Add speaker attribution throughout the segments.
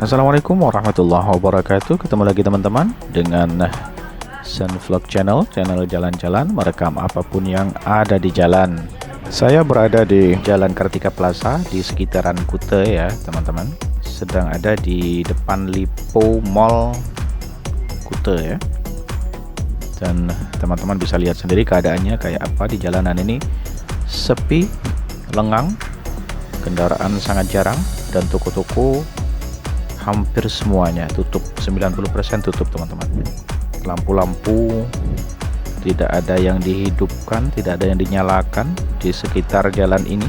Speaker 1: Assalamualaikum warahmatullahi wabarakatuh. Ketemu lagi teman-teman dengan Sun Vlog Channel jalan-jalan merekam apapun yang ada di jalan. Saya berada di Jalan Kartika Plaza di sekitaran Kuta ya teman-teman. Sedang ada di depan Lipo Mall Kuta ya. Dan teman-teman bisa lihat sendiri keadaannya kayak apa di jalanan ini. Sepi, lengang, kendaraan sangat jarang, dan toko-toko hampir semuanya tutup, 90% tutup teman-teman. Lampu-lampu tidak ada yang dihidupkan, tidak ada yang dinyalakan di sekitar jalan ini.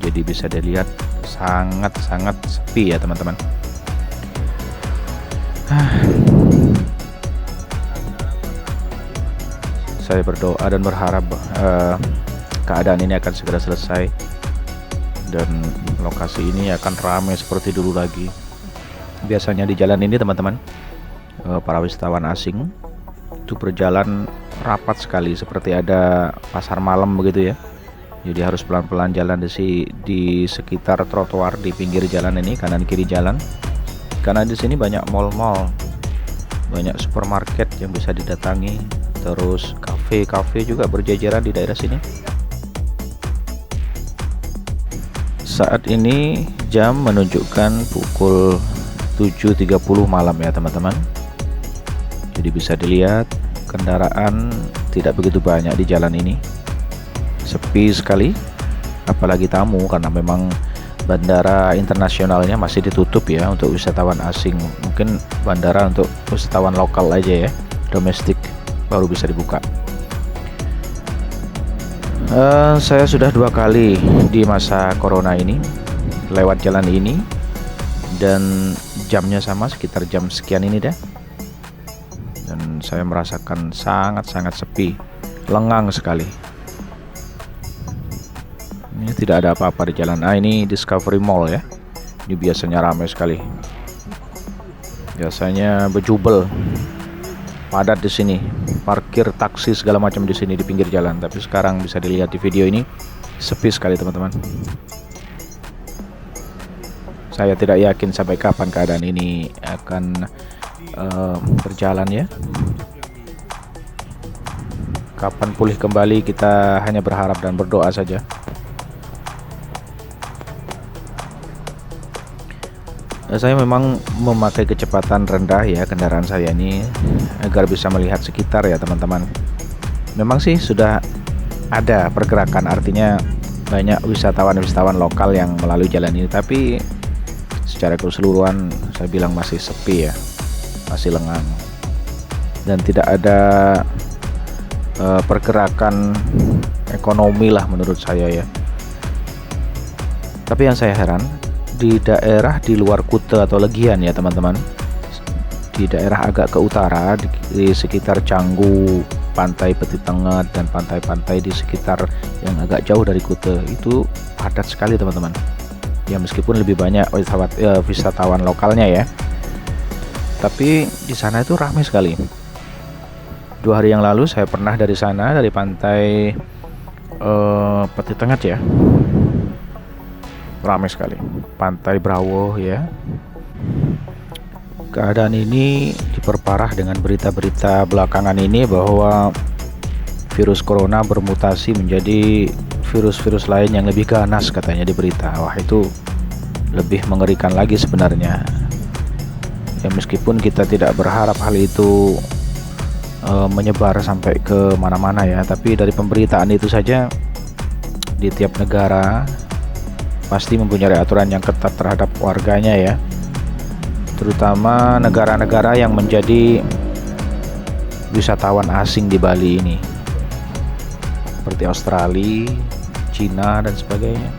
Speaker 1: Jadi bisa dilihat sangat-sangat sepi ya teman-teman. Saya berdoa dan berharap keadaan ini akan segera selesai dan lokasi ini akan ramai seperti dulu lagi. Biasanya di jalan ini teman-teman, para wisatawan asing itu berjalan rapat sekali seperti ada pasar malam begitu ya. Jadi harus pelan-pelan jalan di sekitar trotoar di pinggir jalan ini, kanan kiri jalan. Karena di sini banyak mall-mall, banyak supermarket yang bisa didatangi, terus kafe-kafe juga berjajaran di daerah sini. Saat ini jam menunjukkan pukul 7.30 malam ya teman-teman. Jadi bisa dilihat kendaraan tidak begitu banyak di jalan ini. Sepi sekali, apalagi tamu karena memang bandara internasionalnya masih ditutup ya untuk wisatawan asing. Mungkin bandara untuk wisatawan lokal aja ya, domestik baru bisa dibuka. Saya sudah 2 kali di masa corona ini lewat jalan ini, dan jamnya sama, sekitar jam sekian ini deh. Dan saya merasakan sangat-sangat sepi, lengang sekali. Ini tidak ada apa-apa di jalan. Ini Discovery Mall ya. Ini biasanya ramai sekali. Biasanya bejubel, padat di sini. Parkir taksi segala macam di sini di pinggir jalan. Tapi sekarang bisa dilihat di video ini sepi sekali teman-teman. Saya tidak yakin sampai kapan keadaan ini akan berjalan ya. Kapan pulih kembali, kita hanya berharap dan berdoa saja. Saya memang memakai kecepatan rendah ya kendaraan saya ini agar bisa melihat sekitar ya teman-teman. Memang sih sudah ada pergerakan, artinya banyak wisatawan lokal yang melalui jalan ini, tapi secara keseluruhan saya bilang masih sepi ya, masih lengang, dan tidak ada pergerakan ekonomi lah menurut saya ya. Tapi yang saya heran, di daerah di luar Kuta atau Legian ya teman-teman, di daerah agak ke utara di sekitar Canggu, Pantai Peti Tengah, dan pantai-pantai di sekitar yang agak jauh dari Kuta itu padat sekali teman-teman. Ya meskipun lebih banyak wisatawan lokalnya ya, tapi di sana itu ramai sekali. 2 hari yang lalu saya pernah dari sana, dari pantai Peti Tengah ya, ramai sekali. Pantai Brawo ya. Keadaan ini diperparah dengan berita-berita belakangan ini bahwa virus corona bermutasi menjadi virus-virus lain yang lebih ganas katanya di berita. Wah, itu lebih mengerikan lagi sebenarnya ya, meskipun kita tidak berharap hal itu menyebar sampai ke mana-mana ya, tapi dari pemberitaan itu saja di tiap negara pasti mempunyai aturan yang ketat terhadap warganya ya, terutama negara-negara yang menjadi wisatawan asing di Bali ini, seperti Australia, Cina, dan sebagainya.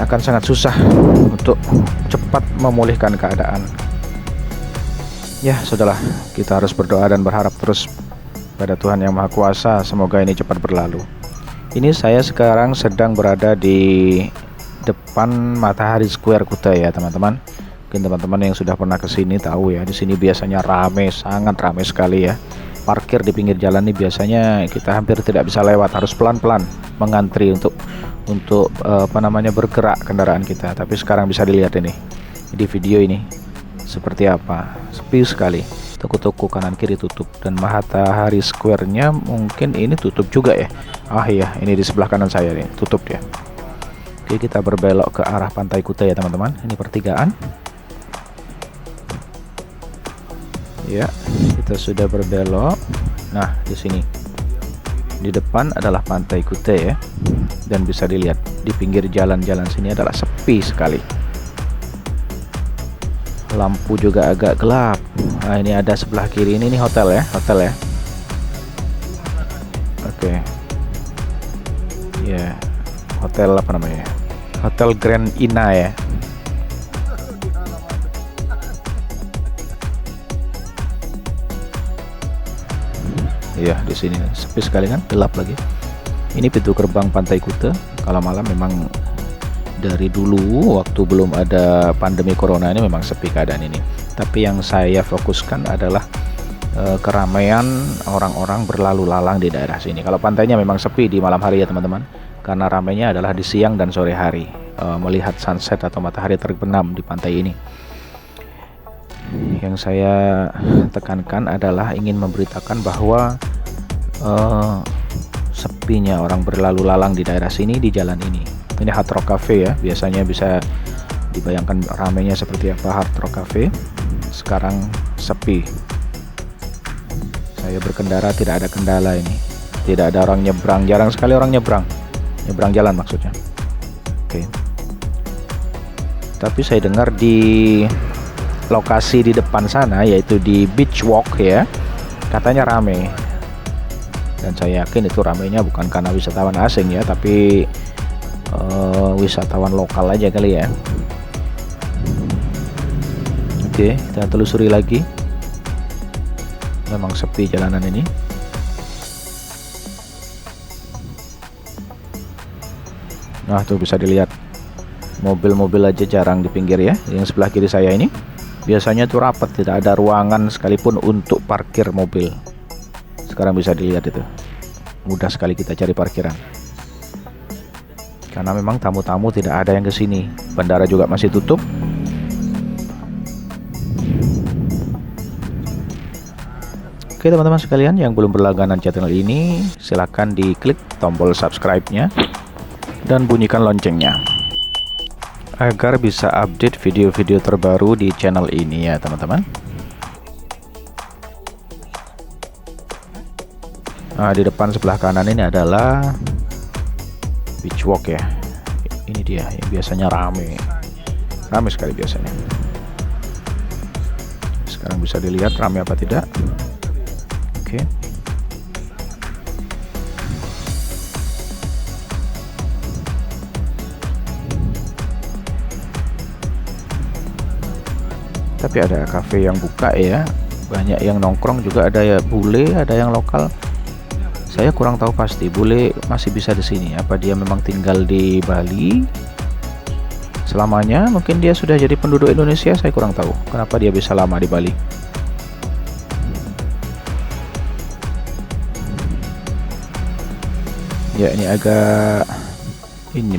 Speaker 1: Akan sangat susah untuk cepat memulihkan keadaan. Ya sudahlah, kita harus berdoa dan berharap terus pada Tuhan Yang Maha Kuasa, semoga ini cepat berlalu. Ini saya sekarang sedang berada di depan Matahari Square Kuta ya teman-teman. Mungkin teman-teman yang sudah pernah kesini tahu ya, di sini biasanya ramai, sangat ramai sekali ya. Parkir di pinggir jalan ini biasanya kita hampir tidak bisa lewat, harus pelan-pelan mengantri untuk untuk bergerak kendaraan kita. Tapi sekarang bisa dilihat ini di video ini seperti apa, sepi sekali. Toko-toko kanan kiri tutup, dan Matahari Square-nya mungkin ini tutup juga ya. Iya, ini di sebelah kanan saya nih tutup ya. Oke, kita berbelok ke arah Pantai Kuta ya teman-teman. Ini pertigaan. Ya, kita sudah berbelok. Nah, di sini di depan adalah Pantai Kuta ya, dan bisa dilihat di pinggir jalan-jalan sini adalah sepi sekali. Lampu juga agak gelap. Nah, ini ada sebelah kiri ini nih hotel ya, Oke. Ya, hotel apa namanya? Hotel Grand Ina ya. Iya, di sini sepi sekali kan, gelap lagi. Ini pintu gerbang Pantai Kuta. Kalau malam memang dari dulu waktu belum ada pandemi corona ini memang sepi keadaan ini. Tapi yang saya fokuskan adalah keramaian orang-orang berlalu lalang di daerah sini. Kalau pantainya memang sepi di malam hari ya teman-teman, karena ramainya adalah di siang dan sore hari, melihat sunset atau matahari terbenam di pantai ini. Yang saya tekankan adalah ingin memberitakan bahwa sepinya orang berlalu lalang di daerah sini, di jalan ini. Ini Hard Rock Cafe ya, biasanya bisa dibayangkan ramainya seperti apa Hard Rock Cafe. Sekarang sepi. Saya berkendara tidak ada kendala ini, tidak ada orang nyebrang, jarang sekali orang nyebrang jalan maksudnya. Oke. Tapi saya dengar di lokasi di depan sana, yaitu di Beach Walk ya, katanya rame. Dan saya yakin itu ramainya bukan karena wisatawan asing ya, tapi wisatawan lokal aja kali ya. Oke, kita telusuri lagi. Memang sepi jalanan ini. Nah, tuh bisa dilihat mobil-mobil aja jarang di pinggir ya. Yang sebelah kiri saya ini biasanya tuh rapat, tidak ada ruangan sekalipun untuk parkir mobil. Sekarang bisa dilihat itu, mudah sekali kita cari parkiran. Karena memang tamu-tamu tidak ada yang ke sini. Bandara juga masih tutup. Oke teman-teman sekalian yang belum berlangganan channel ini, silahkan diklik tombol subscribe-nya dan bunyikan loncengnya agar bisa update video-video terbaru di channel ini ya teman-teman. Nah, di depan sebelah kanan ini adalah Beach Walk ya. Ini dia yang biasanya rame sekali biasanya. Sekarang bisa dilihat rame apa tidak. Oke. Tapi ada cafe yang buka ya, banyak yang nongkrong juga, ada ya bule, ada yang lokal. Saya kurang tahu pasti bule masih bisa di sini. Apa dia memang tinggal di Bali selamanya? Mungkin dia sudah jadi penduduk Indonesia. Saya kurang tahu kenapa dia bisa lama di Bali. Ya, ini agak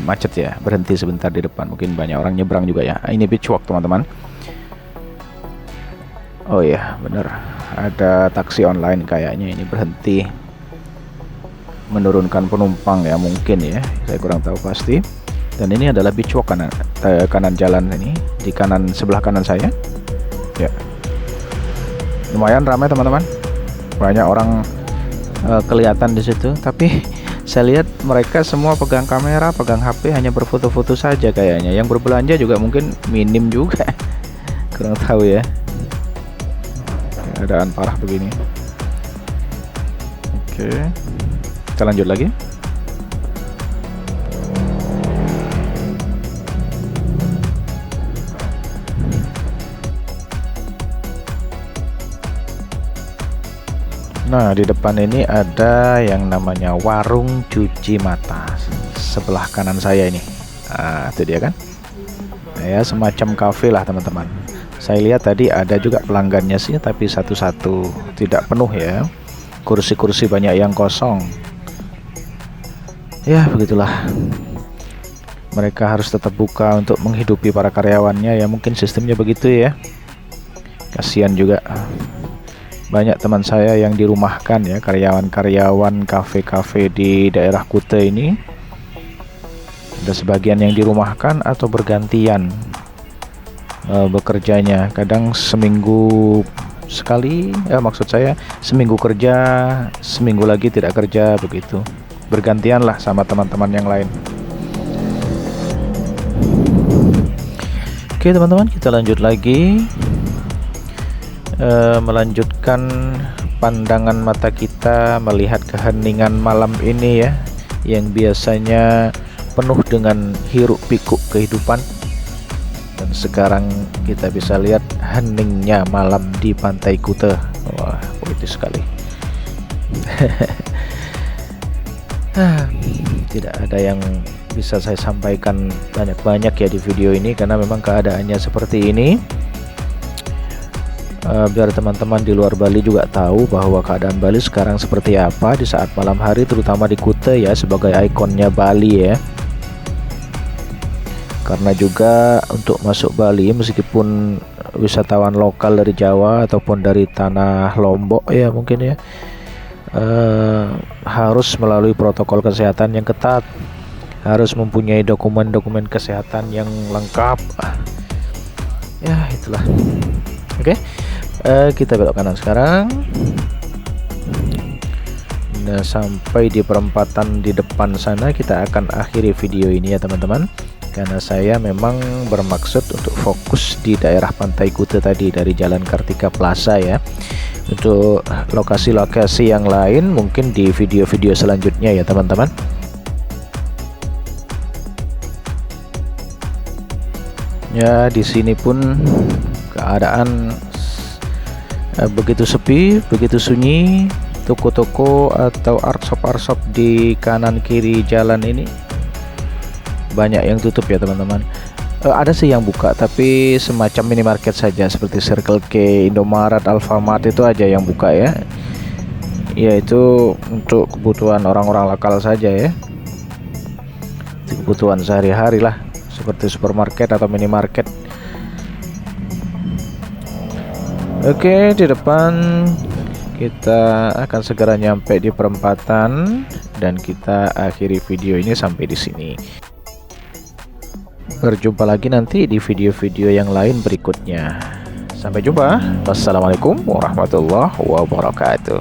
Speaker 1: macet ya. Berhenti sebentar di depan. Mungkin banyak orang nyebrang juga ya. Ini Beach Walk teman-teman. Oh iya, bener. Ada taksi online kayaknya ini berhenti menurunkan penumpang ya, mungkin ya, saya kurang tahu pasti. Dan ini adalah Beach Walk kanan jalan ini, di kanan sebelah kanan saya ya. Lumayan ramai teman-teman, banyak orang kelihatan di situ. Tapi saya lihat mereka semua pegang kamera, pegang HP, hanya berfoto-foto saja kayaknya. Yang berbelanja juga mungkin minim juga. Kurang tahu ya, keadaan parah begini. Oke, kita lanjut lagi. Nah, di depan ini ada yang namanya warung cuci mata sebelah kanan saya ini. Nah, itu dia kan. Nah, ya, semacam kafe lah teman-teman. Saya lihat tadi ada juga pelanggannya sih, tapi satu-satu, tidak penuh ya. Kursi-kursi banyak yang kosong. Ya, begitulah. mereka harus tetap buka untuk menghidupi para karyawannya ya, mungkin sistemnya begitu ya. Kasihan juga banyak teman saya yang dirumahkan ya, karyawan-karyawan kafe-kafe di daerah Kuta ini. Ada sebagian yang dirumahkan atau bergantian bekerjanya, kadang seminggu sekali maksud saya seminggu kerja, seminggu lagi tidak kerja, begitu bergantian lah sama teman-teman yang lain. Oke teman-teman, kita lanjut lagi, melanjutkan pandangan mata kita melihat keheningan malam ini ya, yang biasanya penuh dengan hiruk pikuk kehidupan. Dan sekarang kita bisa lihat heningnya malam di pantai Kuta. Wah, puitis sekali. Tidak ada yang bisa saya sampaikan banyak-banyak ya di video ini, karena memang keadaannya seperti ini. Biar teman-teman di luar Bali juga tahu bahwa keadaan Bali sekarang seperti apa di saat malam hari, terutama di Kuta ya, sebagai ikonnya Bali ya. Karena juga untuk masuk Bali, meskipun wisatawan lokal dari Jawa ataupun dari tanah Lombok ya mungkin ya, harus melalui protokol kesehatan yang ketat, harus mempunyai dokumen-dokumen kesehatan yang lengkap. Ya itulah. Oke, kita belok kanan sekarang. Nah, sampai di perempatan di depan sana kita akan akhiri video ini ya teman-teman, karena saya memang bermaksud untuk fokus di daerah Pantai Kuta tadi dari Jalan Kartika Plaza ya. Untuk lokasi-lokasi yang lain mungkin di video-video selanjutnya ya teman-teman. Ya, di sini pun keadaan begitu sepi, begitu sunyi. Toko-toko atau arshop-arshop di kanan kiri jalan ini banyak yang tutup ya teman-teman. Ada sih yang buka, tapi semacam minimarket saja seperti Circle K, Indomaret, Alfamart, itu aja yang buka ya. Ya itu untuk kebutuhan orang-orang lokal saja ya, kebutuhan sehari-hari lah, seperti supermarket atau minimarket. Oke, di depan kita akan segera nyampe di perempatan dan kita akhiri video ini sampai di sini. Berjumpa lagi nanti di video-video yang lain berikutnya. Sampai jumpa. Wassalamualaikum warahmatullahi wabarakatuh.